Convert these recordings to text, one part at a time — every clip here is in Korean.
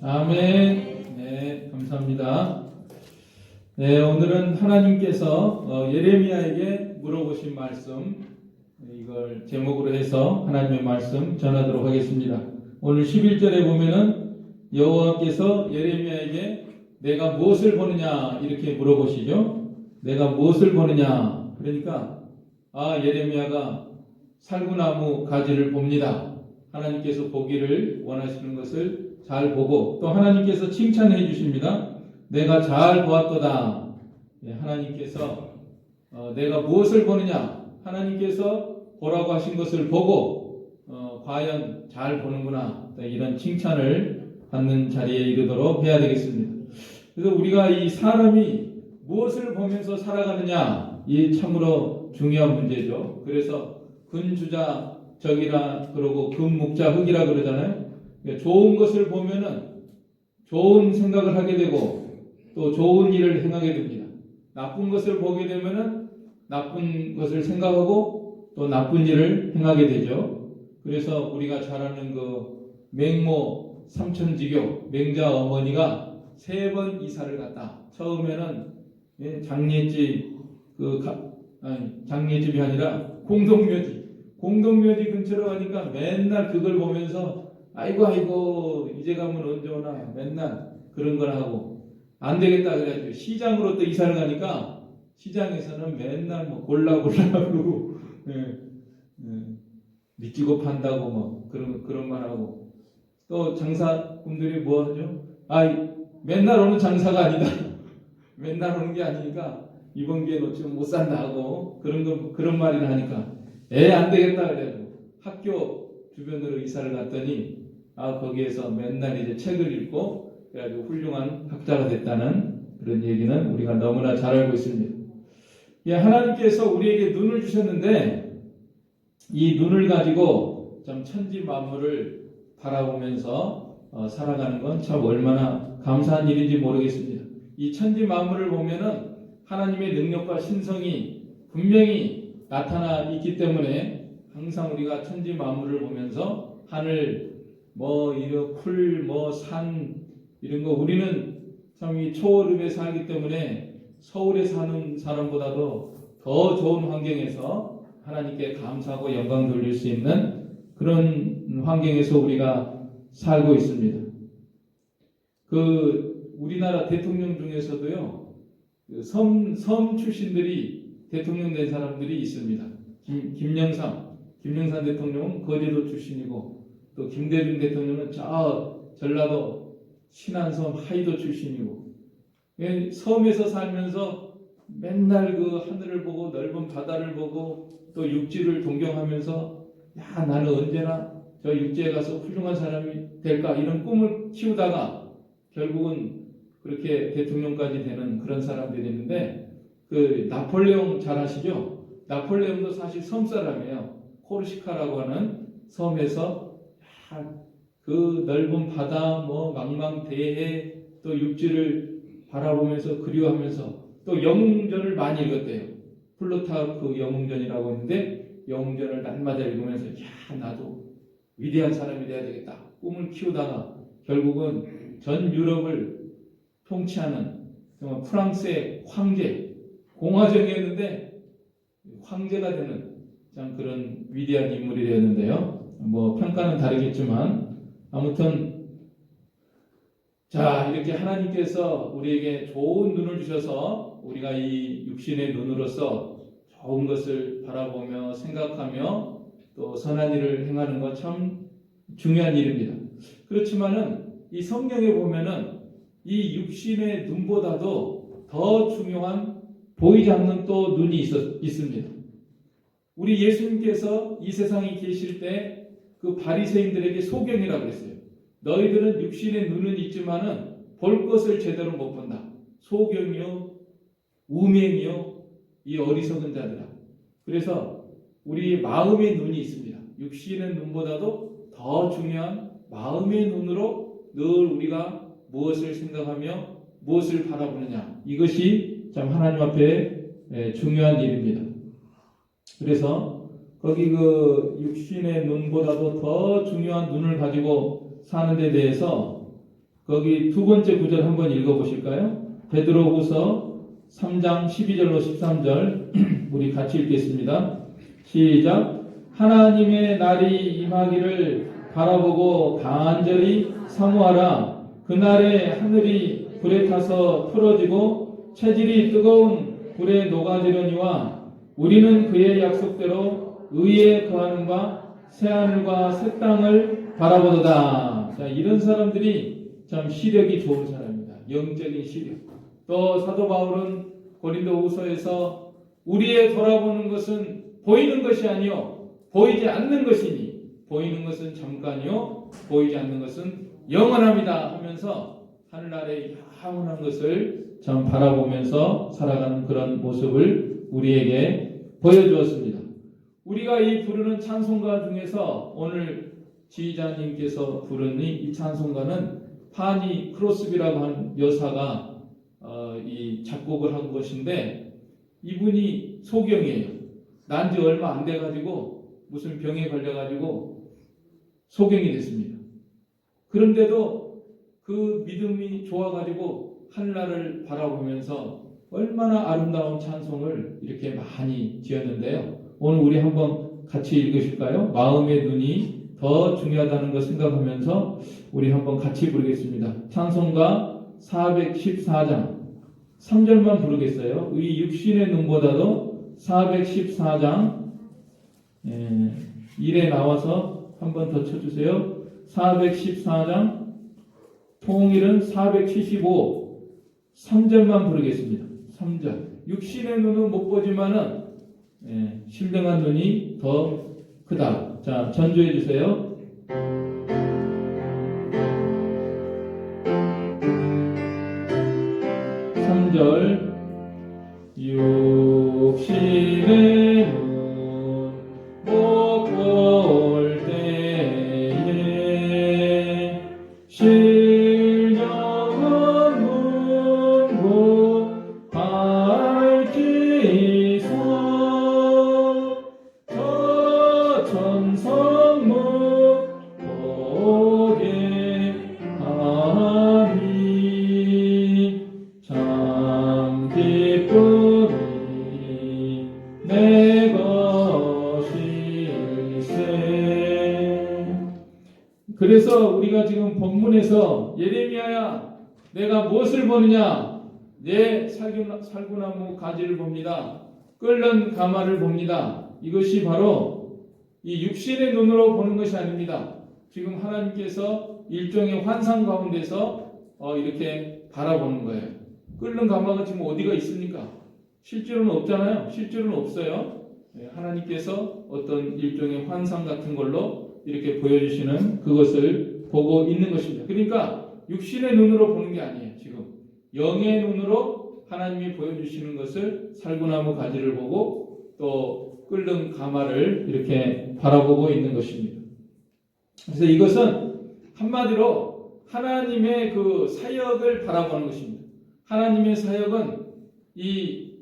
아멘. 네, 감사합니다. 네, 오늘은 하나님께서 예레미야에게 물어보신 말씀, 이걸 제목으로 해서 하나님의 말씀 전하도록 하겠습니다. 오늘 11절에 보면은 여호와께서 예레미야에게 내가 무엇을 보느냐 이렇게 물어보시죠. 내가 무엇을 보느냐. 그러니까 예레미야가 살구나무 가지를 봅니다. 하나님께서 보기를 원하시는 것을 잘 보고 또 하나님께서 칭찬해 주십니다. 내가 잘 보았도다. 하나님께서 내가 무엇을 보느냐? 하나님께서 보라고 하신 것을 보고 과연 잘 보는구나. 이런 칭찬을 받는 자리에 이르도록 해야 되겠습니다. 그래서 우리가 이 사람이 무엇을 보면서 살아가느냐, 이 참으로 중요한 문제죠. 그래서 근주자 적이라 그러고 금묵자 흑이라 그러잖아요. 좋은 것을 보면은 좋은 생각을 하게 되고 또 좋은 일을 행하게 됩니다. 나쁜 것을 보게 되면은 나쁜 것을 생각하고 또 나쁜 일을 행하게 되죠. 그래서 우리가 잘 아는 그 맹모 삼천지교 맹자 어머니가 3번 이사를 갔다. 처음에는 장례집 장례집이 아니라 공동묘지 근처로 가니까 맨날 그걸 보면서 아이고 이제 가면 언제 오나 맨날 그런 걸 하고 안 되겠다 그래가지고 시장으로 또 이사를 가니까 시장에서는 맨날 뭐 골라 그러고 미끼고 판다고 뭐 그런 말 하고 또 장사꾼들이 뭐 하죠? 맨날 오는 장사가 아니다. 맨날 오는 게 아니니까 이번 기회 놓치면 못 산다 하고 그런 말을 하니까 안 되겠다 그래가지고 학교 주변으로 이사를 갔더니 거기에서 맨날 이제 책을 읽고 그래가지고 훌륭한 학자가 됐다는 그런 얘기는 우리가 너무나 잘 알고 있습니다. 하나님께서 우리에게 눈을 주셨는데 이 눈을 가지고 참 천지 만물을 바라보면서 살아가는 건 참 얼마나 감사한 일인지 모르겠습니다. 이 천지 만물을 보면은 하나님의 능력과 신성이 분명히 나타나 있기 때문에 항상 우리가 천지 만물을 보면서 하늘, 풀, 산 이런 거 우리는 참 이 초월읍에 살기 때문에 서울에 사는 사람보다도 더 좋은 환경에서 하나님께 감사하고 영광 돌릴 수 있는 그런 환경에서 우리가 살고 있습니다. 우리나라 대통령 중에서도요, 섬 출신들이 대통령 된 사람들이 있습니다. 김영삼 대통령은 거제도 출신이고 또 김대중 대통령은 전라도 신안섬 하이도 출신이고 섬에서 살면서 맨날 그 하늘을 보고 넓은 바다를 보고 또 육지를 동경하면서 나는 언제나 저 육지에 가서 훌륭한 사람이 될까 이런 꿈을 키우다가 결국은 그렇게 대통령까지 되는 그런 사람들이 있는데 나폴레옹 잘 아시죠? 나폴레옹도 사실 섬 사람이에요. 코르시카라고 하는 섬에서 그 넓은 바다, 망망대해 또 육지를 바라보면서 그리워하면서 또 영웅전을 많이 읽었대요. 플루타르크 영웅전이라고 했는데 영웅전을 날마다 읽으면서 나도 위대한 사람이 돼야 되겠다. 꿈을 키우다가 결국은 전 유럽을 통치하는 프랑스의 황제, 공화정이었는데 황제가 되는 참 그런 위대한 인물이 되었는데요. 평가는 다르겠지만 아무튼 이렇게 하나님께서 우리에게 좋은 눈을 주셔서 우리가 이 육신의 눈으로서 좋은 것을 바라보며 생각하며 또 선한 일을 행하는 것 참 중요한 일입니다. 그렇지만은 이 성경에 보면은 이 육신의 눈보다도 더 중요한 보이지 않는 또 눈이 있습니다. 우리 예수님께서 이 세상에 계실 때 그 바리새인들에게 소경이라고 그랬어요. 너희들은 육신의 눈은 있지만은 볼 것을 제대로 못 본다. 소경이요, 우맹이요, 이 어리석은 자들아. 그래서 우리 마음의 눈이 있습니다. 육신의 눈보다도 더 중요한 마음의 눈으로 늘 우리가 무엇을 생각하며 무엇을 바라보느냐. 이것이 참 하나님 앞에 중요한 일입니다. 그래서 거기 육신의 눈보다도 더 중요한 눈을 가지고 사는 데 대해서 거기 두 번째 구절 한번 읽어보실까요? 베드로후서 3장 12절로 13절 우리 같이 읽겠습니다. 시작. 하나님의 날이 임하기를 바라보고 간절히 사모하라. 그날에 하늘이 불에 타서 풀어지고 체질이 뜨거운 불에 녹아지려니와 우리는 그의 약속대로 의에 거하는 바 새하늘과 새 땅을 바라보도다. 자, 이런 사람들이 참 시력이 좋은 사람입니다. 영적인 시력. 또 사도 바울은 고린도후서에서 우리의 돌아보는 것은 보이는 것이 아니요 보이지 않는 것이니 보이는 것은 잠깐이요 보이지 않는 것은 영원합니다 하면서 하늘나라의 영원한 것을 참 바라보면서 살아가는 그런 모습을 우리에게 보여주었습니다. 우리가 이 부르는 찬송가 중에서 오늘 지휘자님께서 부른 이 찬송가는 파니 크로스비라고 하는 여사가 이 작곡을 한 것인데 이분이 소경이에요. 난지 얼마 안 돼가지고 무슨 병에 걸려가지고 소경이 됐습니다. 그런데도 그 믿음이 좋아가지고 하늘나라를 바라보면서 얼마나 아름다운 찬송을 이렇게 많이 지었는데요. 오늘 우리 한번 같이 읽으실까요? 마음의 눈이 더 중요하다는 거 생각하면서 우리 한번 같이 부르겠습니다. 찬송가 414장 3절만 부르겠어요. 이 육신의 눈보다도 414장 1에 나와서 한번 더 쳐주세요. 414장 통일은 475 3절만 부르겠습니다. 3절. 육신의 눈은 못 보지만은 신령한 눈이 더 크다. 자, 전주해 주세요. 육신의 눈 못 볼 때에 신령한 눈도 밝히소 저 천성문 보게 하니 참 기쁨이 내 것일세. 그래서 우리가 지금 본문에서 예레미야야 내가 무엇을 보느냐? 내 살구나무 가지를 봅니다. 끓는 가마를 봅니다. 이것이 바로 이 육신의 눈으로 보는 것이 아닙니다. 지금 하나님께서 일종의 환상 가운데서 이렇게 바라보는 거예요. 끓는 가마가 지금 어디가 있습니까? 실제로는 없잖아요. 실제로는 없어요. 하나님께서 어떤 일종의 환상 같은 걸로 이렇게 보여주시는 그것을 보고 있는 것입니다. 그러니까 육신의 눈으로 보는 게 아니에요. 지금 영의 눈으로 하나님이 보여주시는 것을 살구나무 가지를 보고 또 끓는 가마를 이렇게 바라보고 있는 것입니다. 그래서 이것은 한마디로 하나님의 그 사역을 바라보는 것입니다. 하나님의 사역은 이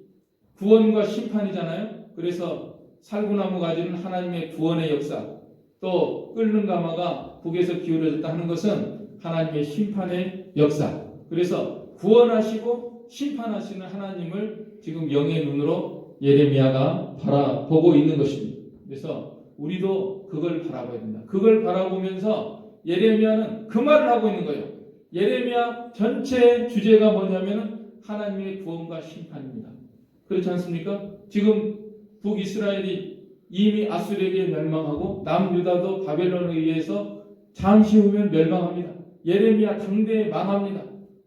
구원과 심판이잖아요. 그래서 살구나무 가지는 하나님의 구원의 역사, 또 끓는 가마가 북에서 기울어졌다 하는 것은 하나님의 심판의 역사. 그래서 구원하시고 심판하시는 하나님을 지금 영의 눈으로 예레미야가 바라보고 있는 것입니다. 그래서 우리도 그걸 바라봐야 된다. 그걸 바라보면서 예레미야는 그 말을 하고 있는 거예요. 예레미야 전체 주제가 뭐냐면 하나님의 구원과 심판입니다. 그렇지 않습니까? 지금 북이스라엘이 이미 아수르에게 멸망하고 남유다도 바벨론에 의해서 잠시 후면 멸망합니다. 예레미야 당대에 망합니다.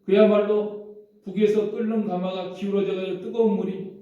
그야말로 북에서 끓는 가마가 기울어져서 뜨거운 물이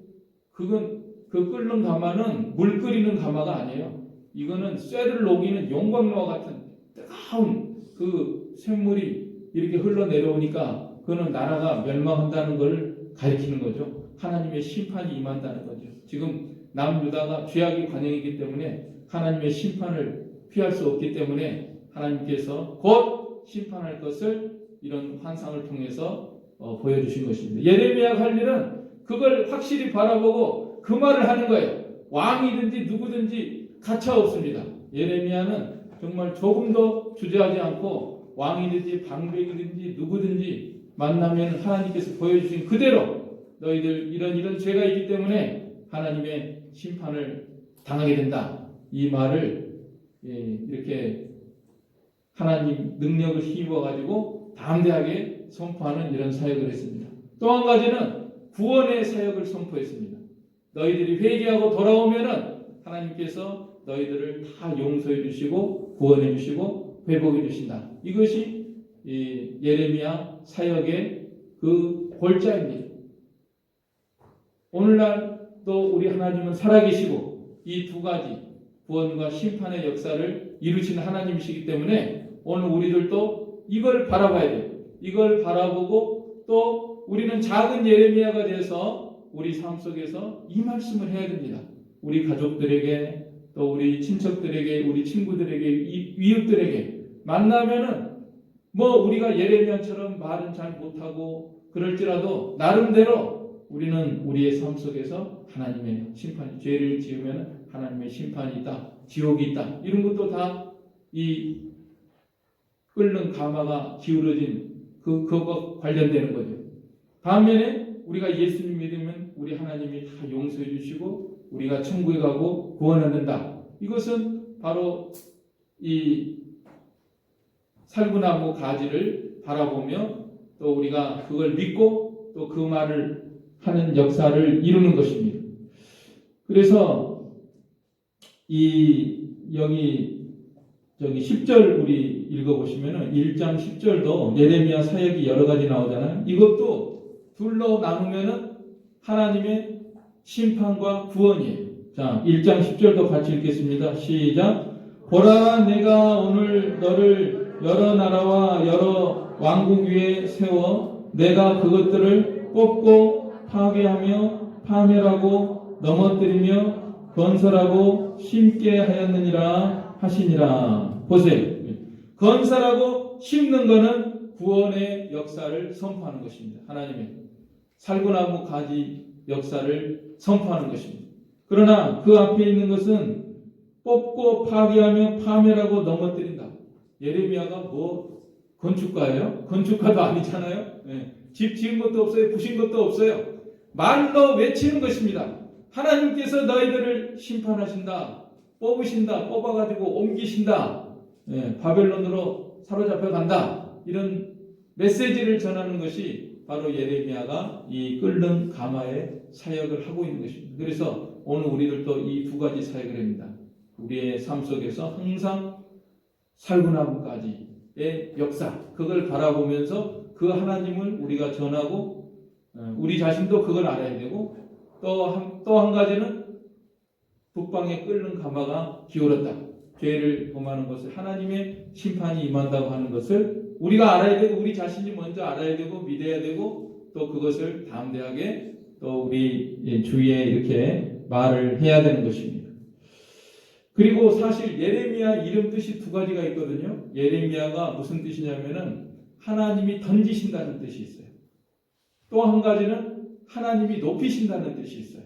그 끓는 가마는 물 끓이는 가마가 아니에요. 이거는 쇠를 녹이는 용광로와 같은 뜨거운 그 샘물이 이렇게 흘러내려오니까 그거는 나라가 멸망한다는 걸 가리키는 거죠. 하나님의 심판이 임한다는 거죠. 지금 남유다가 죄악의 관영이기 때문에 하나님의 심판을 피할 수 없기 때문에 하나님께서 곧 심판할 것을 이런 환상을 통해서 보여주신 것입니다. 예레미야가 할 일은 그걸 확실히 바라보고 그 말을 하는 거예요. 왕이든지 누구든지 가차 없습니다. 예레미야는 정말 조금도 주저하지 않고 왕이든지 방백이든지 누구든지 만나면 하나님께서 보여주신 그대로 너희들 이런 죄가 있기 때문에 하나님의 심판을 당하게 된다. 이 말을 이렇게 하나님 능력을 힘입어 가지고 담대하게 선포하는 이런 사역을 했습니다. 또 한 가지는 구원의 사역을 선포했습니다. 너희들이 회개하고 돌아오면은 하나님께서 너희들을 다 용서해 주시고 구원해 주시고 회복해 주신다. 이것이 예레미야 사역의 그 골자입니다. 오늘날 또 우리 하나님은 살아계시고 이 두 가지 구원과 심판의 역사를 이루시는 하나님이시기 때문에 오늘 우리들도 이걸 바라봐야 돼요. 이걸 바라보고 또 우리는 작은 예레미야가 돼서 우리 삶 속에서 이 말씀을 해야 됩니다. 우리 가족들에게 또 우리 친척들에게 우리 친구들에게 이웃들에게 만나면은 뭐 우리가 예레미야처럼 말은 잘 못하고 그럴지라도 나름대로 우리는 우리의 삶 속에서 하나님의 심판이 죄를 지으면 하나님의 심판이 있다. 지옥이 있다. 이런 것도 다 이 끓는 가마가 기울어진 그것과 관련되는 거죠. 반면에 우리가 예수님 믿으면 우리 하나님이 다 용서해 주시고 우리가 천국에 가고 구원받는다. 이것은 바로 이 살구나무 가지를 바라보며 또 우리가 그걸 믿고 또 그 말을 하는 역사를 이루는 것입니다. 그래서 여기 10절 우리 읽어보시면은 1장 10절도 예레미야 사역이 여러 가지 나오잖아요. 이것도 둘로 나누면은 하나님의 심판과 구원이에요. 자, 1장 10절도 같이 읽겠습니다. 시작. 보라, 내가 오늘 너를 여러 나라와 여러 왕국 위에 세워 내가 그것들을 뽑고 파괴하며 파멸하고 넘어뜨리며 건설하고 심게 하였느니라 하시니라. 보세요. 건설하고 심는 것은 구원의 역사를 선포하는 것입니다. 하나님의 살구나무 가지 역사를 선포하는 것입니다. 그러나 그 앞에 있는 것은 뽑고 파괴하며 파멸하고 넘어뜨린다. 예레미야가 뭐 건축가예요? 건축가도 아니잖아요. 집 지은 것도 없어요. 부신 것도 없어요. 말로 외치는 것입니다. 하나님께서 너희들을 심판하신다. 뽑으신다. 뽑아가지고 옮기신다. 바벨론으로 사로잡혀 간다. 이런 메시지를 전하는 것이 바로 예레미야가 이 끓는 가마의 사역을 하고 있는 것입니다. 그래서 오늘 우리들도 이 두 가지 사역을 합니다. 우리의 삶 속에서 항상 살구나무까지의 역사, 그걸 바라보면서 그 하나님을 우리가 전하고 우리 자신도 그걸 알아야 되고 또 한 가지는 북방에 끓는 가마가 기울었다. 죄를 범하는 것을 하나님의 심판이 임한다고 하는 것을 우리가 알아야 되고 우리 자신이 먼저 알아야 되고 믿어야 되고 또 그것을 담대하게 또 우리 주위에 이렇게 말을 해야 되는 것입니다. 그리고 사실 예레미야 이름 뜻이 두 가지가 있거든요. 예레미야가 무슨 뜻이냐면은 하나님이 던지신다는 뜻이 있어요. 또 한 가지는 하나님이 높이신다는 뜻이 있어요.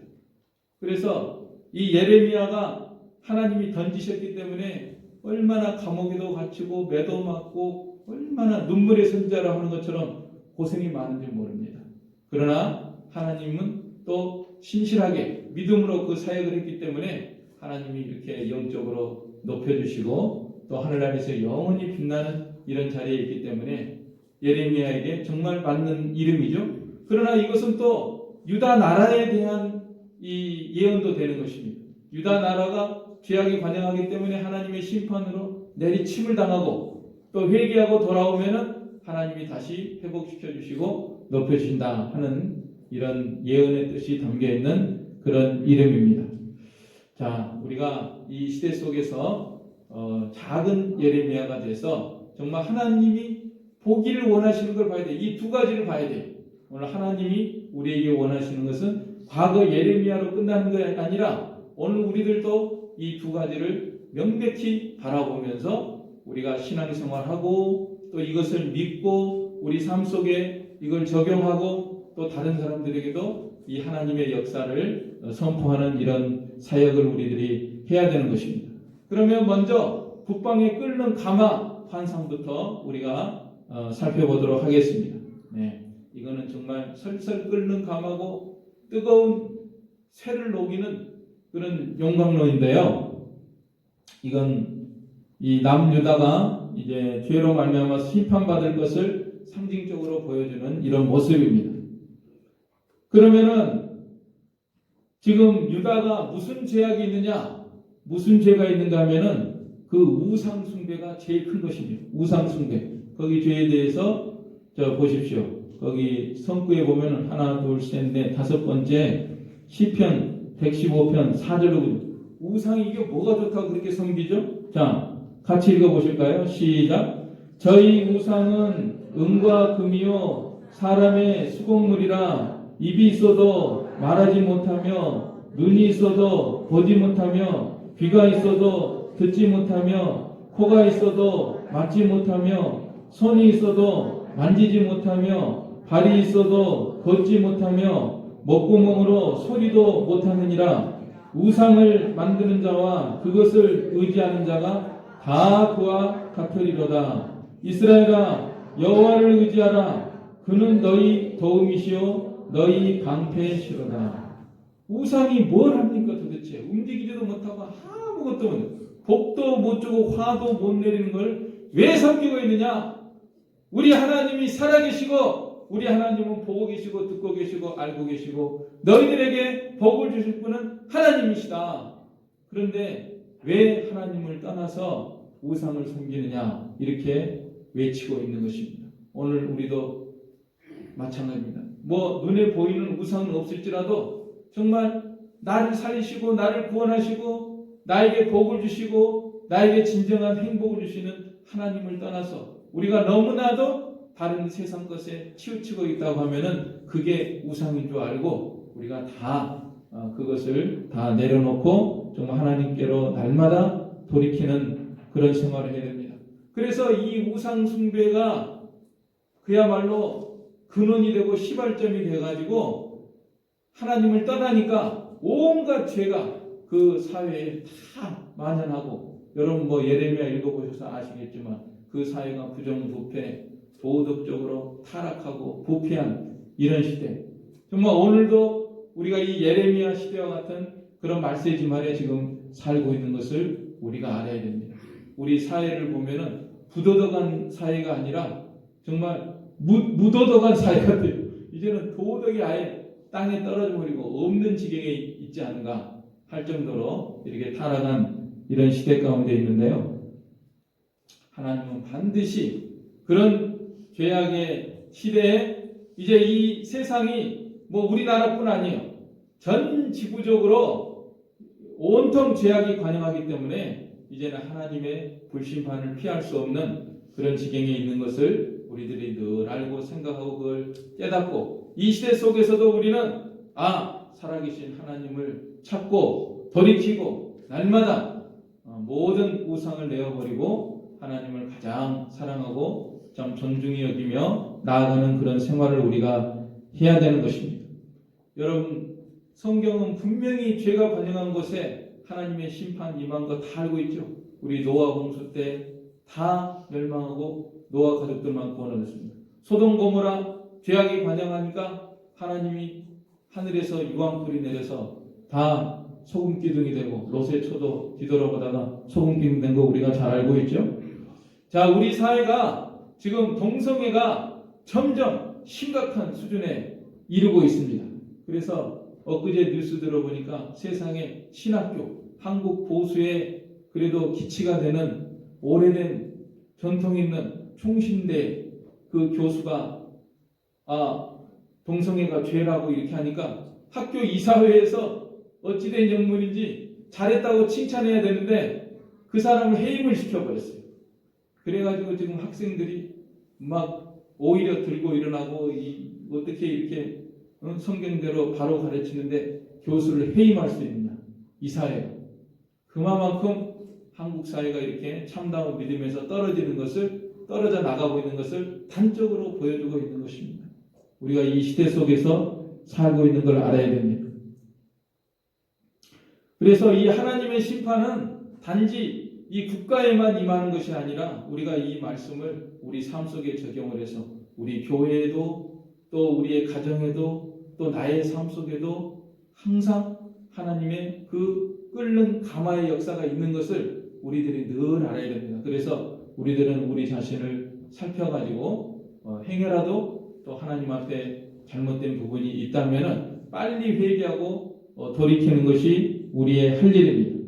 그래서 이 예레미야가 하나님이 던지셨기 때문에 얼마나 감옥에도 갇히고 매도 맞고 얼마나 눈물의 선자라 하는 것처럼 고생이 많은지 모릅니다. 그러나 하나님은 또 신실하게 믿음으로 그 사역을 했기 때문에 하나님이 이렇게 영적으로 높여주시고 또 하늘나라에서 영원히 빛나는 이런 자리에 있기 때문에 예레미야에게 정말 맞는 이름이죠. 그러나 이것은 또 유다 나라에 대한 이 예언도 되는 것입니다. 유다 나라가 죄악에 관영하기 때문에 하나님의 심판으로 내리침을 당하고 또 회개하고 돌아오면은 하나님이 다시 회복시켜 주시고 높여 주신다 하는 이런 예언의 뜻이 담겨 있는 그런 이름입니다. 자, 우리가 이 시대 속에서 작은 예레미야가 돼서 정말 하나님이 보기를 원하시는 걸 봐야 돼. 이 두 가지를 봐야 돼. 오늘 하나님이 우리에게 원하시는 것은 과거 예레미야로 끝나는 게 아니라 오늘 우리들도 이 두 가지를 명백히 바라보면서 우리가 신앙생활하고 또 이것을 믿고 우리 삶 속에 이걸 적용하고 또 다른 사람들에게도 이 하나님의 역사를 선포하는 이런 사역을 우리들이 해야 되는 것입니다. 그러면 먼저 북방에 끓는 가마 환상부터 우리가 살펴보도록 하겠습니다. 네, 이거는 정말 설설 끓는 감하고 뜨거운 쇠를 녹이는 그런 용광로인데요. 이건 이 남유다가 이제 죄로 말미암아 심판받을 것을 상징적으로 보여주는 이런 모습입니다. 그러면은 지금 유다가 무슨 죄악이 있느냐, 무슨 죄가 있는가 하면은 그 우상 숭배가 제일 큰 것입니다. 우상 숭배. 거기 죄에 대해서 보십시오. 거기 성구에 보면은 하나, 둘, 셋, 넷, 다섯 번째 시편 115편 4절로 우상이 이게 뭐가 좋다고 그렇게 섬기죠? 자, 같이 읽어보실까요? 시작. 저희 우상은 은과 금이요 사람의 수공물이라 입이 있어도 말하지 못하며 눈이 있어도 보지 못하며 귀가 있어도 듣지 못하며 코가 있어도 맡지 못하며 손이 있어도 만지지 못하며 발이 있어도 걷지 못하며 목구멍으로 소리도 못하느니라. 우상을 만드는 자와 그것을 의지하는 자가 다 그와 같으리로다. 이스라엘아 여호와를 의지하라. 그는 너희 도움이시요 너희 방패시로다. 우상이 뭘 합니까 도대체? 움직이지도 못하고 아무것도 못, 복도 못 주고 화도 못 내리는 걸 왜 섬기고 있느냐? 우리 하나님이 살아계시고 우리 하나님은 보고 계시고 듣고 계시고 알고 계시고 너희들에게 복을 주실 분은 하나님이시다. 그런데 왜 하나님을 떠나서 우상을 섬기느냐? 이렇게 외치고 있는 것입니다. 오늘 우리도 마찬가지입니다. 뭐 눈에 보이는 우상은 없을지라도 정말 나를 살리시고 나를 구원하시고 나에게 복을 주시고 나에게 진정한 행복을 주시는 하나님을 떠나서 우리가 너무나도 다른 세상 것에 치우치고 있다고 하면은 그게 우상인 줄 알고 우리가 다 그것을 다 내려놓고 정말 하나님께로 날마다 돌이키는 그런 생활을 해야 됩니다. 그래서 이 우상 숭배가 그야말로 근원이 되고 시발점이 돼가지고 하나님을 떠나니까 온갖 죄가 그 사회에 다 만연하고 여러분 뭐 예레미야 읽어보셔서 아시겠지만 그 사회가 부정부패 도덕적으로 타락하고 부패한 이런 시대. 정말 오늘도 우리가 이 예레미야 시대와 같은 그런 말세지 말에 지금 살고 있는 것을 우리가 알아야 됩니다. 우리 사회를 보면은 부도덕한 사회가 아니라 정말 무도덕한 사회 같아요. 이제는 도덕이 아예 땅에 떨어져 버리고 없는 지경에 있지 않은가 할 정도로 이렇게 타락한 이런 시대 가운데 있는데요. 하나님은 반드시 그런 죄악의 시대에 이제 이 세상이 뭐 우리나라뿐 아니에요. 전 지구적으로 온통 죄악이 관영하기 때문에 이제는 하나님의 불심판을 피할 수 없는 그런 지경에 있는 것을 우리들이 늘 알고 생각하고 그걸 깨닫고 이 시대 속에서도 우리는 살아계신 하나님을 찾고 돌이키고 날마다 모든 우상을 내어버리고 하나님을 가장 사랑하고 참 존중히 여기며 나아가는 그런 생활을 우리가 해야 되는 것입니다. 여러분 성경은 분명히 죄가 번영한 곳에 하나님의 심판 임한 거 다 알고 있죠. 우리 노아 홍수 때 다 멸망하고 노아 가족들만 구원받았습니다. 소돔 고모라 죄악이 번영하니까 하나님이 하늘에서 유황불이 내려서 다 소금 기둥이 되고 롯의 초도 뒤돌아보다가 소금 기둥 된 거 우리가 잘 알고 있죠. 자, 우리 사회가 지금 동성애가 점점 심각한 수준에 이르고 있습니다. 그래서 엊그제 뉴스 들어보니까 세상에 신학교, 한국 보수의 그래도 기치가 되는 오래된 전통 있는 총신대 그 교수가 동성애가 죄라고 이렇게 하니까 학교 이사회에서 어찌된 영문인지 잘했다고 칭찬해야 되는데 그 사람을 해임을 시켜버렸어요. 그래가지고 지금 학생들이 막 오히려 들고 일어나고 어떻게 이렇게 성경대로 바로 가르치는데 교수를 해임할 수 있느냐 이사회가. 그만큼 한국 사회가 이렇게 참다운 믿음에서 떨어져 나가고 있는 것을 단적으로 보여주고 있는 것입니다. 우리가 이 시대 속에서 살고 있는 걸 알아야 됩니다. 그래서 이 하나님의 심판은 단지 이 국가에만 임하는 것이 아니라 우리가 이 말씀을 우리 삶 속에 적용을 해서 우리 교회에도 또 우리의 가정에도 또 나의 삶 속에도 항상 하나님의 그 끓는 가마의 역사가 있는 것을 우리들이 늘 알아야 됩니다. 그래서 우리들은 우리 자신을 살펴가지고 행여라도 또 하나님 앞에 잘못된 부분이 있다면 빨리 회개하고 돌이키는 것이 우리의 할 일입니다.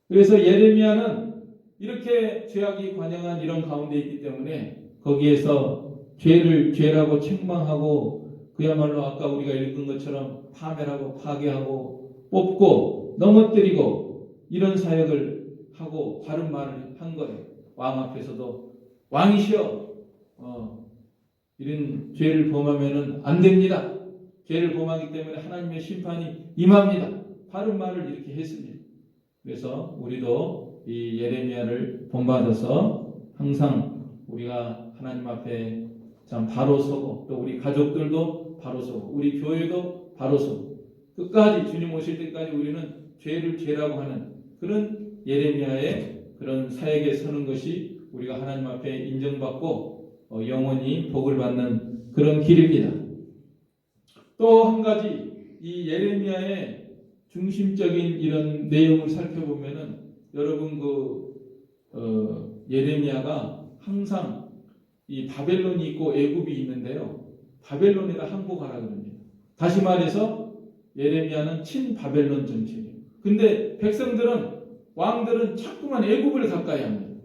그래서 예레미야는 이렇게 죄악이 관영한 이런 가운데 있기 때문에 거기에서 죄라고 책망하고 그야말로 아까 우리가 읽은 것처럼 파멸하고 파괴하고 뽑고 넘어뜨리고 이런 사역을 하고 바른 말을 한 거예요. 왕 앞에서도 왕이시여 이런 죄를 범하면 안 됩니다. 죄를 범하기 때문에 하나님의 심판이 임합니다. 바른 말을 이렇게 했습니다. 그래서 우리도 이 예레미야를 본받아서 항상 우리가 하나님 앞에 참 바로 서고 또 우리 가족들도 바로 서고 우리 교회도 바로 서고 끝까지 주님 오실 때까지 우리는 죄를 죄라고 하는 그런 예레미야의 그런 사역에 서는 것이 우리가 하나님 앞에 인정받고 영원히 복을 받는 그런 길입니다. 또 한 가지 이 예레미야의 중심적인 이런 내용을 살펴보면은 여러분 예레미야가 항상 이 바벨론이 있고 애굽이 있는데요. 바벨론에다 항복하라 그럽니다. 다시 말해서 예레미야는 친바벨론 정책이에요. 근데 왕들은 자꾸만 애굽을 가까이 합니다.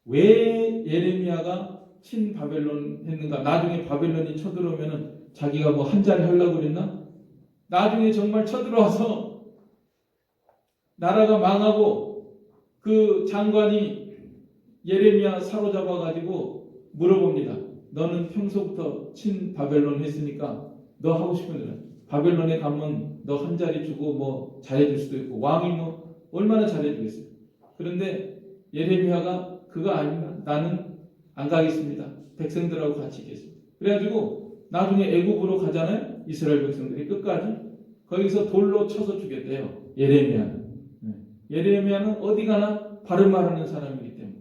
왜 예레미야가 친바벨론 했는가? 나중에 바벨론이 쳐들어오면은 자기가 뭐 한 자리 하려고 그랬나? 나중에 정말 쳐들어와서 나라가 망하고 그 장관이 예레미야 사로잡아 가지고 물어봅니다. 너는 평소부터 친바벨론 했으니까 너 하고 싶은 대로 바벨론에 가면 너 한 자리 주고 뭐 잘해줄 수도 있고 왕이 뭐 얼마나 잘해주겠어요. 그런데 예레미야가 그거 아닙니다. 나는 안 가겠습니다. 백성들하고 같이 있겠습니다. 그래가지고 나중에 애굽으로 가잖아요. 이스라엘 백성들이 끝까지 거기서 돌로 쳐서 죽였대요. 예레미야는. 예레미야는 어디 가나 바른 말하는 사람이기 때문에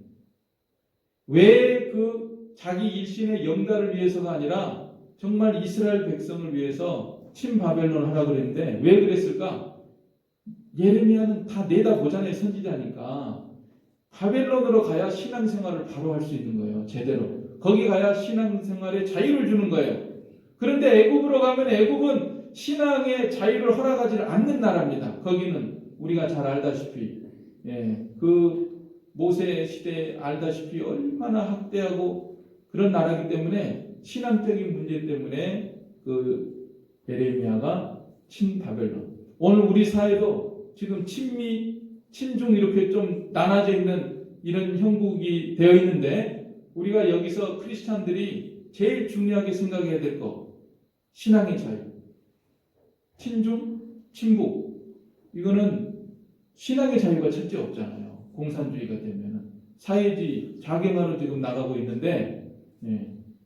왜 그 자기 일신의 영달을 위해서가 아니라 정말 이스라엘 백성을 위해서 친바벨론 하라고 그랬는데 왜 그랬을까? 예레미야는 다 내다보잖아요. 선지자니까. 바벨론으로 가야 신앙생활을 바로 할 수 있는 거예요. 제대로. 거기 가야 신앙생활에 자유를 주는 거예요. 그런데 애굽으로 가면 애굽은 신앙의 자유를 허락하지 않는 나라입니다. 거기는 우리가 잘 알다시피 그 모세 시대에 알다시피 얼마나 학대하고 그런 나라이기 때문에 신앙적인 문제 때문에 그 예레미야가 친바벨론. 오늘 우리 사회도 지금 친미, 친중 이렇게 좀 나눠져 있는 이런 형국이 되어 있는데 우리가 여기서 크리스찬들이 제일 중요하게 생각해야 될 거 신앙의 자유. 친중, 친북 이거는 신앙의 자유가 첫째 없잖아요. 공산주의가 되면은 사회주의, 자경화로 지금 나가고 있는데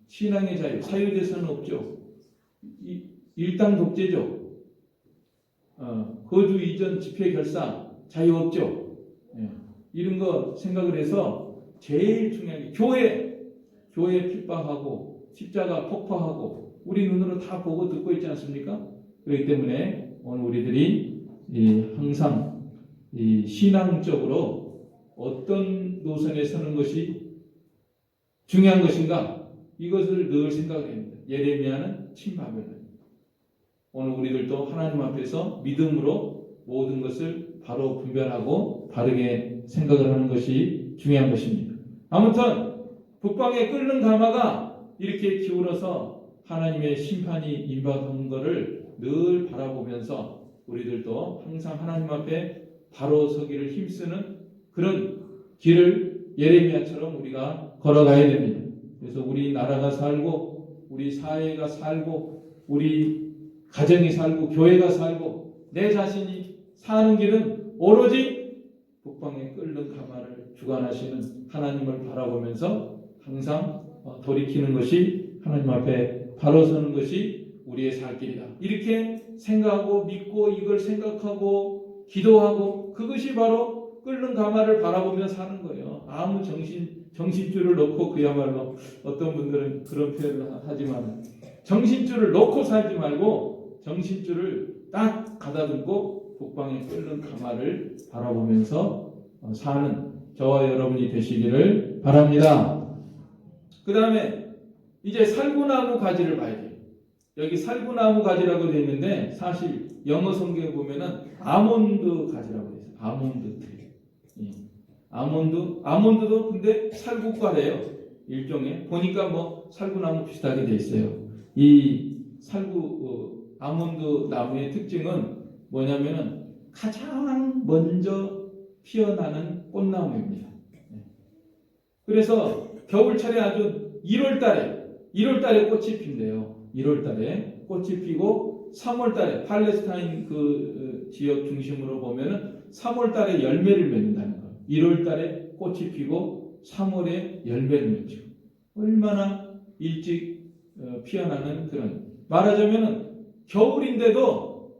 신앙의 자유, 사유재산은 없죠. 일당 독재죠. 거주 이전 집회 결사 자유 없죠. 이런 거 생각을 해서 제일 중요한 게 교회 핍박하고 십자가 폭파하고 우리 눈으로 다 보고 듣고 있지 않습니까? 그렇기 때문에 오늘 우리들이 항상 신앙적으로 어떤 노선에 서는 것이 중요한 것인가 이것을 늘 생각해야 합니다. 예레미야는 친바벨론. 오늘 우리들도 하나님 앞에서 믿음으로 모든 것을 바로 분별하고 바르게 생각을 하는 것이 중요한 것입니다. 아무튼 북방에 끓는 가마가 이렇게 기울어서 하나님의 심판이 임박한 것을 늘 바라보면서 우리들도 항상 하나님 앞에 바로 서기를 힘쓰는 그런 길을 예레미야처럼 우리가 걸어가야 됩니다. 그래서 우리 나라가 살고 우리 사회가 살고 우리 가정이 살고 교회가 살고 내 자신이 사는 길은 오로지 북방에 끓는 가마를 주관하시는 하나님을 바라보면서 항상 돌이키는 것이 하나님 앞에 바로 서는 것이 우리의 살 길이다. 이렇게 생각하고 믿고 이걸 생각하고 기도하고 그것이 바로 끓는 가마를 바라보며 사는 거예요. 아무 정신줄을 놓고, 그야말로 어떤 분들은 그런 표현을 하지만 정신줄을 놓고 살지 말고 정신줄을 딱 가다듬고 북방에 끓는 가마를 바라보면서 사는 저와 여러분이 되시기를 바랍니다. 그 다음에 이제 살구나무 가지를 봐야 돼요. 여기 살구나무 가지라고 되어 있는데 사실 영어 성경에 보면은 아몬드 가지라고 되어 있어요. 아몬드 트리. 아몬드도 근데 살구과래요. 일종의 보니까 뭐 살구나무 비슷하게 되어 있어요. 이 아몬드 나무의 특징은 뭐냐면은 가장 먼저 피어나는 꽃나무입니다. 그래서 겨울철에 아주 1월달에 꽃이 핀대요. 1월달에 꽃이 피고 3월달에 팔레스타인 그 지역 중심으로 보면은 3월달에 열매를 맺는다는 거예요. 1월달에 꽃이 피고 3월에 열매를 맺죠. 얼마나 일찍 피어나는 그런, 말하자면은 겨울인데도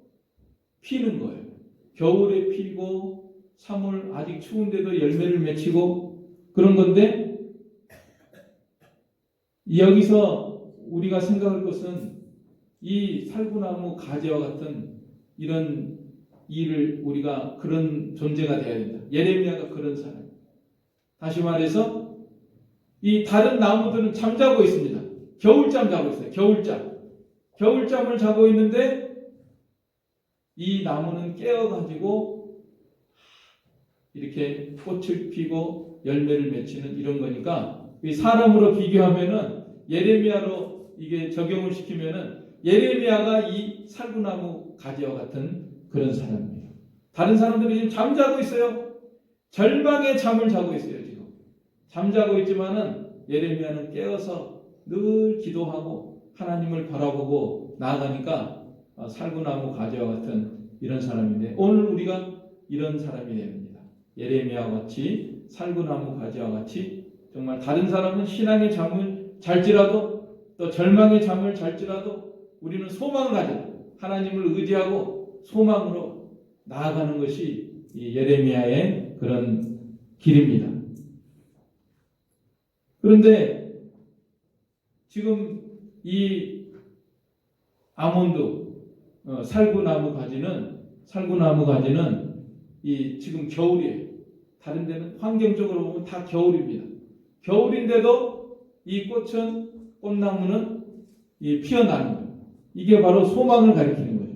피는 거예요. 겨울에 피고 3월 아직 추운데도 열매를 맺히고 그런 건데, 여기서 우리가 생각할 것은 이 살구나무 가지와 같은 이런 일을 우리가 그런 존재가 되어야 된다. 예레미야가 그런 사람. 다시 말해서 이 다른 나무들은 잠자고 있습니다. 겨울잠 자고 있어요. 겨울잠을 자고 있는데 이 나무는 깨어가지고 이렇게 꽃을 피고 열매를 맺히는 이런 거니까, 사람으로 비교하면은 예레미야로 이게 적용을 시키면은 예레미야가 이 살구나무 가지와 같은 그런 사람입니다. 다른 사람들은 지금 잠자고 있어요. 절망의 잠을 자고 있어요. 지금 잠자고 있지만은 예레미야는 깨어서 늘 기도하고 하나님을 바라보고 나아가니까 살구나무 가지와 같은 이런 사람인데, 오늘 우리가 이런 사람이 됩니다. 예레미야와 같이 살구나무 가지와 같이 정말 다른 사람은 신앙의 잠을 잘지라도 또 절망의 잠을 잘지라도 우리는 소망을 가지고 하나님을 의지하고 소망으로 나아가는 것이 이 예레미야의 그런 길입니다. 그런데 지금 이 아몬드 살구나무 가지는 이 지금 겨울이에요. 다른 데는 환경적으로 보면 다 겨울입니다. 겨울인데도 이 꽃나무는 피어나는 거예요. 이게 바로 소망을 가리키는 거죠.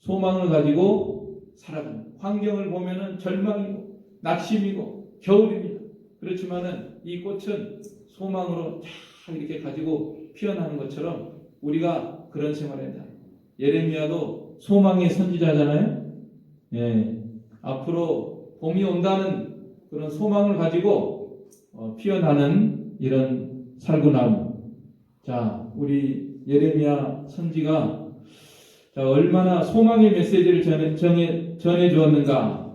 소망을 가지고 살아가는 거예요. 환경을 보면은 절망이고 낙심이고 겨울입니다. 그렇지만은 이 꽃은 소망으로 쫙 이렇게 가지고 피어나는 것처럼 우리가 그런 생활을 한다. 예레미야도 소망의 선지자잖아요. 예, 앞으로 봄이 온다는 그런 소망을 가지고 피어나는 이런 살구나무. 자, 우리 예레미야 선지가 얼마나 소망의 메시지를 전해 주었는가.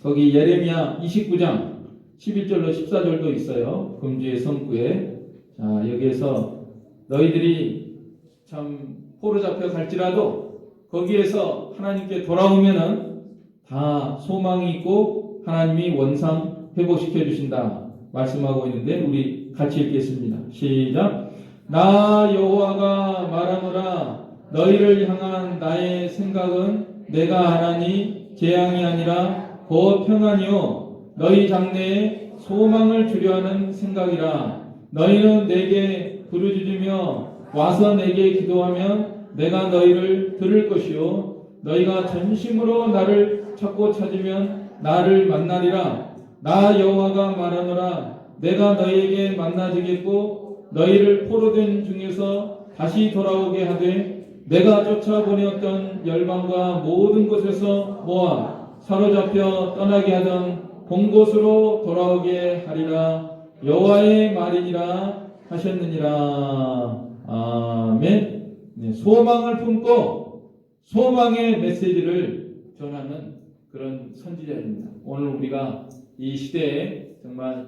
거기 예레미야 29장 11절로 14절도 있어요. 금주의 성구에. 자, 여기에서 너희들이 참 포로 잡혀 갈지라도 거기에서 하나님께 돌아오면은 다 소망이 있고 하나님이 원상 회복시켜 주신다 말씀하고 있는데, 우리 같이 읽겠습니다. 시작. 나 여호와가 말하노라. 너희를 향한 나의 생각은 내가 하나니 재앙이 아니라 곧 평안이요 너희 장래에 소망을 주려 하는 생각이라. 너희는 내게 부르짖으며 와서 내게 기도하면 내가 너희를 들을 것이요 너희가 전심으로 나를 찾고 찾으면 나를 만나리라. 나 여호와가 말하노라. 내가 너희에게 만나주겠고 너희를 포로된 중에서 다시 돌아오게 하되 내가 쫓아보내었던 열방과 모든 곳에서 모아 사로잡혀 떠나게 하던 본 곳으로 돌아오게 하리라. 여호와의 말이니라 하셨느니라. 아멘. 네, 소망을 품고 소망의 메시지를 전하는 그런 선지자입니다. 오늘 우리가 이 시대에 정말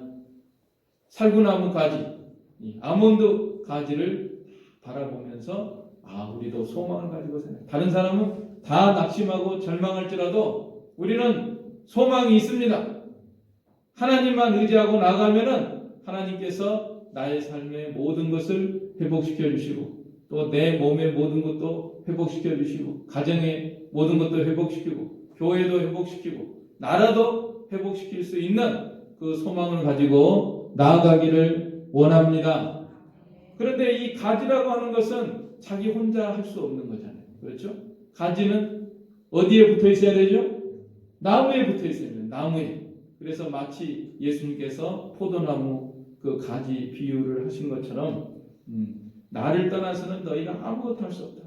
살구나무 가지, 아몬드 가지를 바라보면서 우리도 소망을 가지고 살아요. 다른 사람은 다 낙심하고 절망할지라도 우리는 소망이 있습니다. 하나님만 의지하고 나가면은 하나님께서 나의 삶의 모든 것을 회복시켜 주시고 또 내 몸의 모든 것도 회복시켜 주시고 가정의 모든 것도 회복시키고 교회도 회복시키고 나라도 회복시킬 수 있는 그 소망을 가지고 나아가기를 원합니다. 그런데 이 가지라고 하는 것은 자기 혼자 할 수 없는 거잖아요. 그렇죠? 가지는 어디에 붙어 있어야 되죠? 나무에 붙어 있어야 돼요. 나무에. 그래서 마치 예수님께서 포도나무 그 가지 비유를 하신 것처럼 나를 떠나서는 너희가 아무것도 할 수 없다.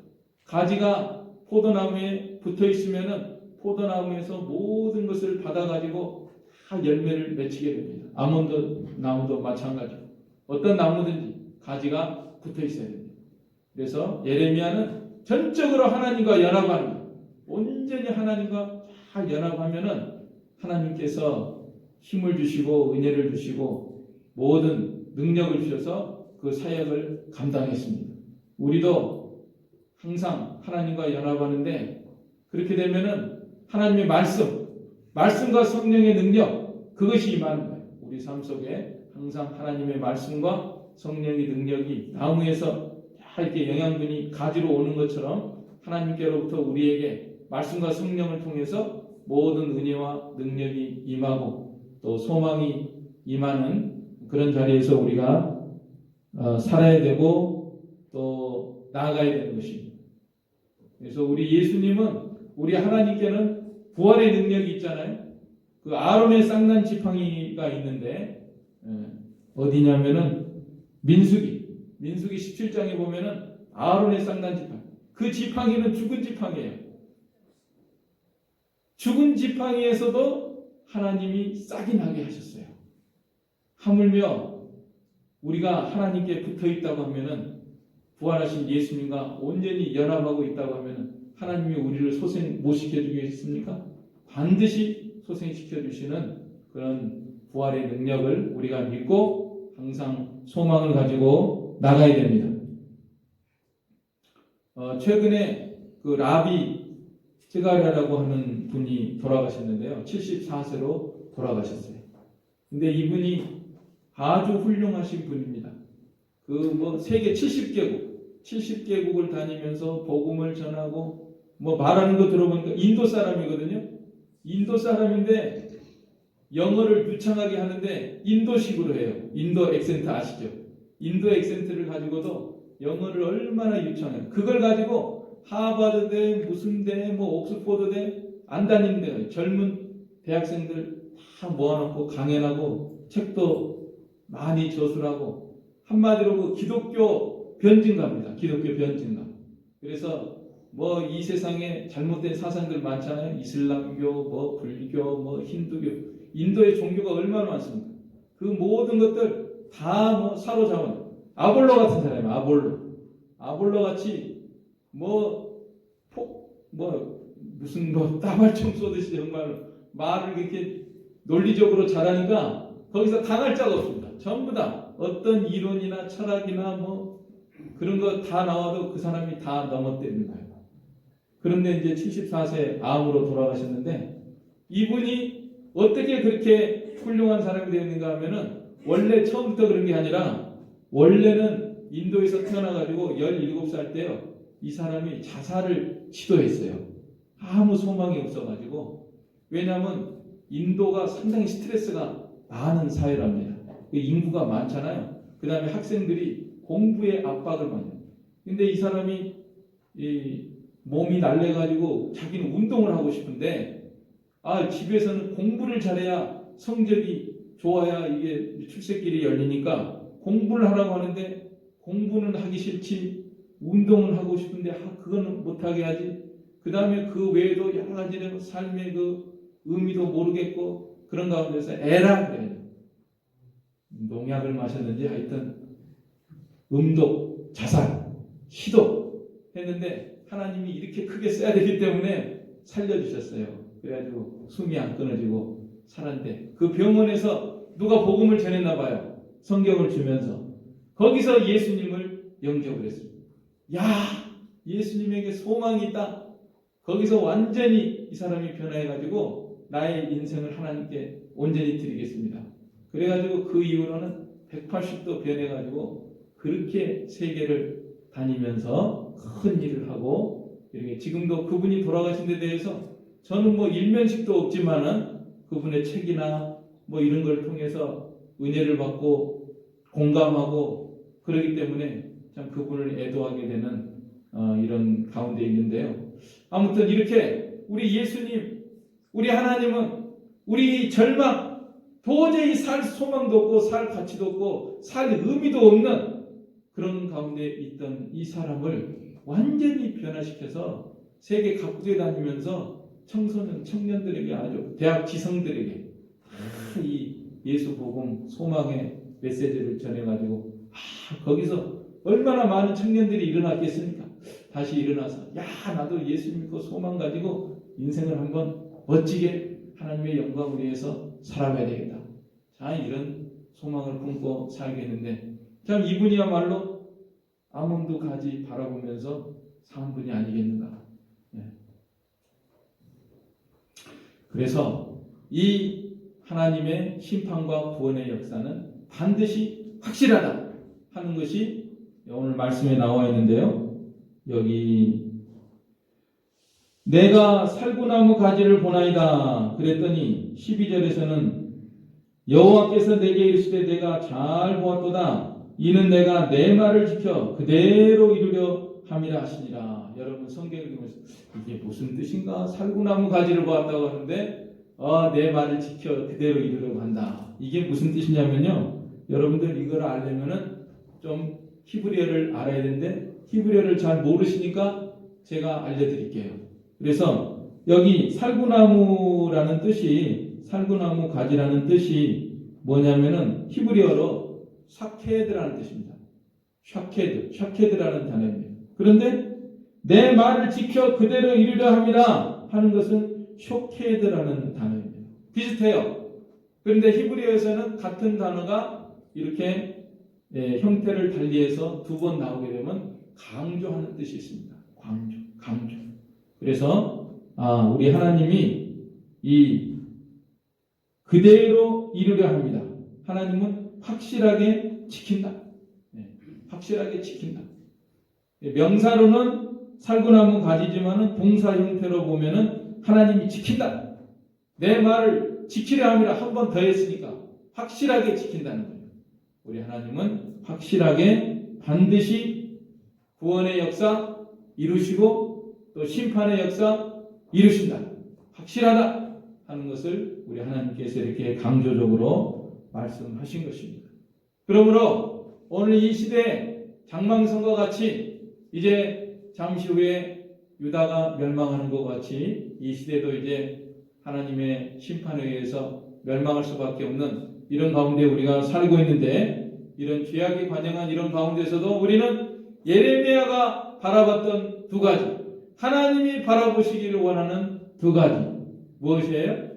가지가 포도나무에 붙어 있으면은 포도나무에서 모든 것을 받아가지고 다 열매를 맺히게 됩니다. 아몬드 나무도 마찬가지고 어떤 나무든지 가지가 붙어 있어야 됩니다. 그래서 예레미야는 전적으로 하나님과 연합하는 거예요. 온전히 하나님과 다 연합하면은 하나님께서 힘을 주시고 은혜를 주시고 모든 능력을 주셔서 그 사역을 감당했습니다. 우리도 항상 하나님과 연합하는데 그렇게 되면은 하나님의 말씀과 성령의 능력 그것이 임하는 거예요. 우리 삶 속에 항상 하나님의 말씀과 성령의 능력이 나무에서 이렇게 영양분이 가지로 오는 것처럼 하나님께로부터 우리에게 말씀과 성령을 통해서 모든 은혜와 능력이 임하고 또 소망이 임하는 그런 자리에서 우리가 살아야 되고 또 나아가야 되는 것입니다. 그래서 우리 예수님은 우리 하나님께는 부활의 능력이 있잖아요. 그 아론의 쌍난 지팡이가 있는데 어디냐면은 민수기 17장에 보면은 아론의 쌍난 지팡이. 그 지팡이는 죽은 지팡이에요. 죽은 지팡이에서도 하나님이 싹이 나게 하셨어요. 하물며 우리가 하나님께 붙어 있다고 하면은 부활하신 예수님과 온전히 연합하고 있다고 하면은 하나님이 우리를 소생 못 시켜주겠습니까? 반드시 소생시켜 주시는 그런 부활의 능력을 우리가 믿고 항상 소망을 가지고 나가야 됩니다. 최근에 그 라비 스가랴라고 하는 분이 돌아가셨는데요. 74세로 돌아가셨어요. 근데 이분이 아주 훌륭하신 분입니다. 세계 70개국을 다니면서 복음을 전하고 말하는 거 들어보니까 인도 사람이거든요. 인도 사람인데 영어를 유창하게 하는데 인도식으로 해요. 인도 액센트 아시죠? 인도 액센트를 가지고도 영어를 얼마나 유창해요. 그걸 가지고 하버드대 무슨 대 옥스포드대 안 다니는 데가 젊은 대학생들 다 모아놓고 강연하고 책도 많이 저술하고 한마디로 그 기독교 변증가입니다. 기독교 변증가. 그래서 이 세상에 잘못된 사상들 많잖아요. 이슬람교, 불교, 힌두교. 인도의 종교가 얼마나 많습니까? 그 모든 것들 다 사로잡은 아볼로 같은 사람이에요. 아볼로 같이 무슨 따발총 쏘듯이 정말 말을 이렇게 논리적으로 잘하니까 거기서 당할 자가 없습니다. 전부 다 어떤 이론이나 철학이나 그런 거 다 나와도 그 사람이 다 넘어뜨리는 거예요. 그런데 이제 74세 암으로 돌아가셨는데 이분이 어떻게 그렇게 훌륭한 사람이 되었는가 하면은 원래 처음부터 그런 게 아니라 원래는 인도에서 태어나가지고 17살 때요. 이 사람이 자살을 시도했어요. 아무 소망이 없어가지고. 왜냐하면 인도가 상당히 스트레스가 많은 사회랍니다. 인구가 많잖아요. 그 다음에 학생들이 공부에 압박을 받는. 근데 이 사람이 몸이 날래가지고 자기는 운동을 하고 싶은데 집에서는 공부를 잘해야 성적이 좋아야 이게 출세길이 열리니까 공부를 하라고 하는데 공부는 하기 싫지 운동을 하고 싶은데 그거는 못하게 하지. 그 다음에 그 외에도 여러 가지 삶의 그 의미도 모르겠고 그런 가운데서 에라 그래요. 농약을 마셨는지 하여튼 음독, 자살, 시도 했는데 하나님이 이렇게 크게 써야 되기 때문에 살려주셨어요. 그래가지고 숨이 안 끊어지고 살았는데 그 병원에서 누가 복음을 전했나 봐요. 성경을 주면서 거기서 예수님을 영접을 했습니다. 야, 예수님에게 소망이 있다. 거기서 완전히 이 사람이 변해가지고 나의 인생을 하나님께 온전히 드리겠습니다. 그래가지고 그 이후로는 180도 변해가지고 그렇게 세계를 다니면서 큰 일을 하고, 이렇게 지금도 그분이 돌아가신 데 대해서 저는 뭐 일면식도 없지만은 그분의 책이나 뭐 이런 걸 통해서 은혜를 받고 공감하고 그러기 때문에 참 그분을 애도하게 되는 이런 가운데 있는데요. 아무튼 이렇게 우리 예수님, 우리 하나님은 우리 절망, 도저히 살 소망도 없고 살 가치도 없고 살 의미도 없는 그런 가운데 있던 이 사람을 완전히 변화시켜서 세계 각국에 다니면서 청소년, 청년들에게, 아주 대학 지성들에게 이 예수 복음 소망의 메시지를 전해가지고 거기서 얼마나 많은 청년들이 일어났겠습니까? 다시 일어나서 나도 예수 믿고 소망 가지고 인생을 한번 멋지게 하나님의 영광을 위해서 살아가야 되겠다. 자, 이런 소망을 품고 살겠는데 참 이분이야말로 아몬드 가지 바라보면서 산 분이 아니겠는가. 그래서 이 하나님의 심판과 구원의 역사는 반드시 확실하다 하는 것이 오늘 말씀에 나와 있는데요. 여기 내가 살구나무 가지를 보나이다 그랬더니 12절에서는 여호와께서 내게 이르시되 내가 잘 보았도다 이는 내가 내 말을 지켜 그대로 이루려 함이라 하시니라. 여러분 성경을 보면서 이게 무슨 뜻인가? 살구나무 가지를 보았다고 하는데 내 말을 지켜 그대로 이루려고 한다. 이게 무슨 뜻이냐면요. 여러분들 이걸 알려면은 좀 히브리어를 알아야 되는데 히브리어를 잘 모르시니까 제가 알려드릴게요. 그래서 여기 살구나무라는 뜻이, 살구나무 가지라는 뜻이 뭐냐면은 히브리어로 샤케드라는 뜻입니다. 샤케드라는 단어입니다. 그런데 내 말을 지켜 그대로 이루려 함이라 하는 것은 쇼케드라는 단어입니다. 비슷해요. 그런데 히브리어에서는 같은 단어가 이렇게 형태를 달리해서 두 번 나오게 되면 강조하는 뜻이 있습니다. 강조. 그래서 우리 하나님이 이 그대로 이루려 합니다. 하나님은 확실하게 지킨다. 확실하게 지킨다. 명사로는 살구나무 가지지만은 동사 형태로 보면은 하나님이 지킨다. 내 말을 지키려 함이라 한 번 더 했으니까 확실하게 지킨다는 거예요. 우리 하나님은 확실하게 반드시 구원의 역사 이루시고 또 심판의 역사 이루신다. 확실하다 하는 것을 우리 하나님께서 이렇게 강조적으로 말씀하신 것입니다. 그러므로 오늘 이 시대에 장망성과 같이 이제 잠시 후에 유다가 멸망하는 것 같이 이 시대도 이제 하나님의 심판에 의해서 멸망할 수밖에 없는 이런 가운데 우리가 살고 있는데, 이런 죄악에 관영한 이런 가운데서도 우리는 예레미야가 바라봤던 두 가지, 하나님이 바라보시기를 원하는 두 가지 무엇이에요?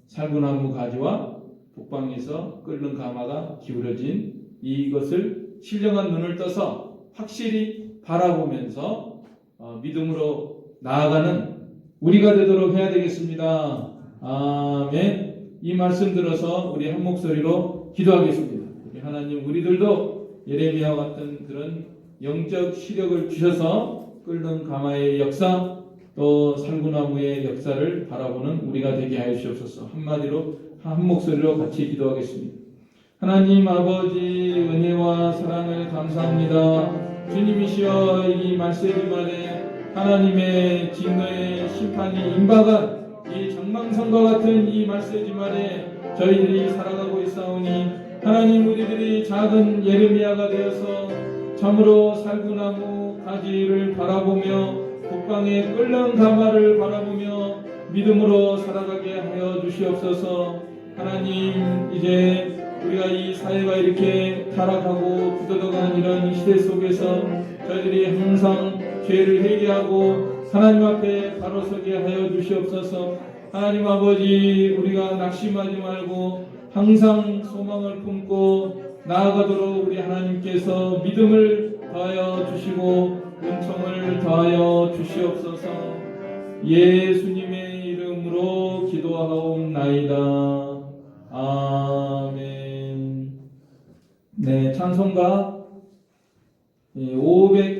살구나무 가지와 북방에서 끓는 가마가 기울어진 이것을 신령한 눈을 떠서 확실히 바라보면서 믿음으로 나아가는 우리가 되도록 해야 되겠습니다. 아멘. 이 말씀 들어서 우리 한 목소리로 기도하겠습니다. 우리 하나님, 우리들도 예레미야와 같은 그런 영적 시력을 주셔서 끓는 가마의 역사, 또 살구나무의 역사를 바라보는 우리가 되게 하여 주옵소서. 한마디로 한 목소리로 같이 기도하겠습니다. 하나님 아버지, 은혜와 사랑을 감사합니다. 주님이시여, 이 말세기만에 하나님의 진노의 심판이 임박한 이 장망성과 같은 이 말세지만에 저희들이 살아가고 있사오니, 하나님, 우리들이 작은 예레미야가 되어서 참으로 살구나무 가지를 바라보며 북방의 끓는 가마를 바라보며 믿음으로 살아가게 하여 주시옵소서. 하나님, 이제 우리가 이 사회가 이렇게 타락하고 굳어져가는 이런 시대 속에서 저희들이 항상 죄를 회개하고 하나님 앞에 바로 서게 하여 주시옵소서. 하나님 아버지, 우리가 낙심하지 말고 항상 소망을 품고 나아가도록 우리 하나님께서 믿음을 더하여 주시고 은총을 더하여 주시옵소서. 예수님의 이름으로 기도하옵나이다. 아멘. 네, 찬송가 500